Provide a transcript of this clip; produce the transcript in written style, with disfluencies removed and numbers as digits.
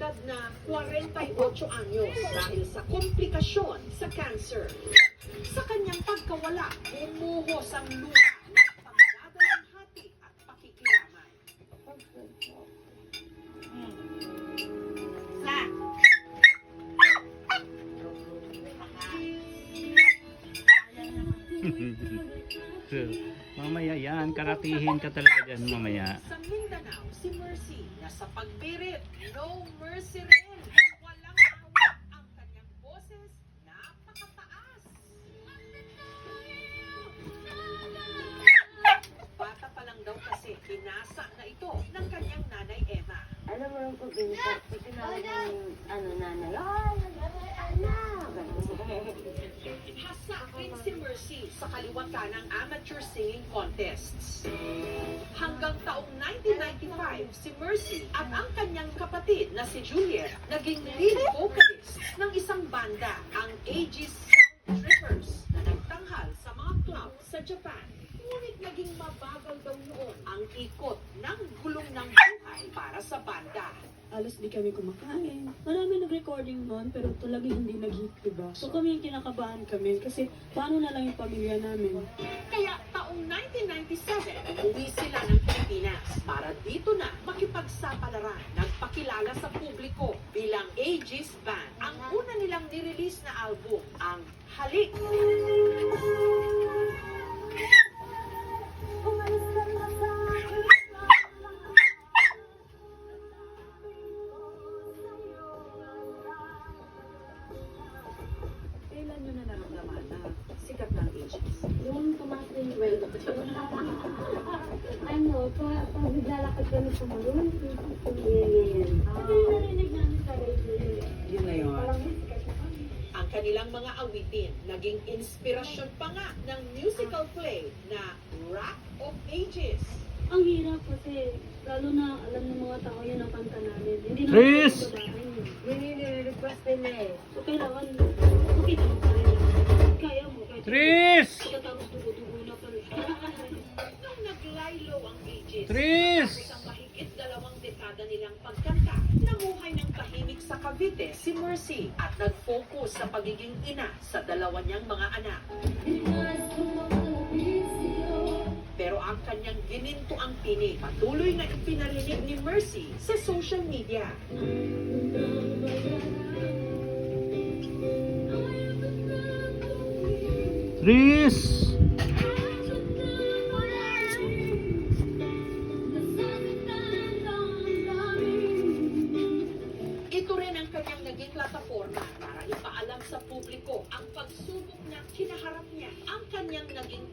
edad na 48 anyos dahil sa komplikasyon sa cancer. Sa kanyang pagkawala, bumuhos ang luha ng pagdadalamhati at pakikiramay. Mamaya yan, karatihin ka talaga dyan mamaya. Sa Mindanao, si Mercy na sa pagbirit, no mercy rin. Walang awat ang kanyang boses, napakataas. Bata pa lang daw kasi, pinasa na ito ng kanyang nanay Emma. Alam mo yung pag-inisip, pag tinawag yung nanay, anak! Hasakin si Mercy sa kaliwata ng amateur singing contests. Hanggang taong 1995, si Mercy at ang kanyang kapatid na si Juliet naging lead vocalist ng isang banda, ang Aegis Sound Trippers, na nagtanghal sa mga club sa Japan. Ngunit naging mabagal daw noon ang ikot ng gulong ng buhay para sa banda. Alas di kami kumakain. Marami nag-recording noon, pero talagang hindi nag-hit, diba? So kami kinakabahan kami kasi paano na lang yung pamilya namin. Kaya taong 1997, umuwi sila ng Pilipinas para dito na makipagsapalaran. Nagpakilala sa publiko bilang Aegis Band. Ang una nilang nirelease na album, ang Halik. Kailan nyo na naramdaman na sikat ng Aegis? Yung tumaas na yung well. Pag naglalakad kami sa maroon, yan. Narinig namin sa radio. Yun na yun. Parang musical siya kami. Ang kanilang mga awitin naging inspirasyon pa nga ng musical play na Rock of Ages. Ang hirap kasi, lalo na alam ng mga tao yan ang kanta namin. Hindi naman Tris! sa bahay niyo. Yun yung nire-request nila eh. So kailangan, makita mo pa rin. Kaya mo, kahit Tris! pagkatapos dugo-dugo na pa rin. Nung naglaylo ang Aegis, Tris! tapos ang mahigit 2 dekada nilang pagkanta, namuhay ng tahimik sa Cavite si Mercy at nag-focus sa pagiging ina sa dalawa niyang mga anak. Pero ang kanyang gininto ang tinig, patuloy na ipinarinig ni Mercy sa social media. Tris! Ito rin ang kanyang naging plataforma para ipaalam sa publiko ang pagsubok na kinaharap niya. Ang kanyang naging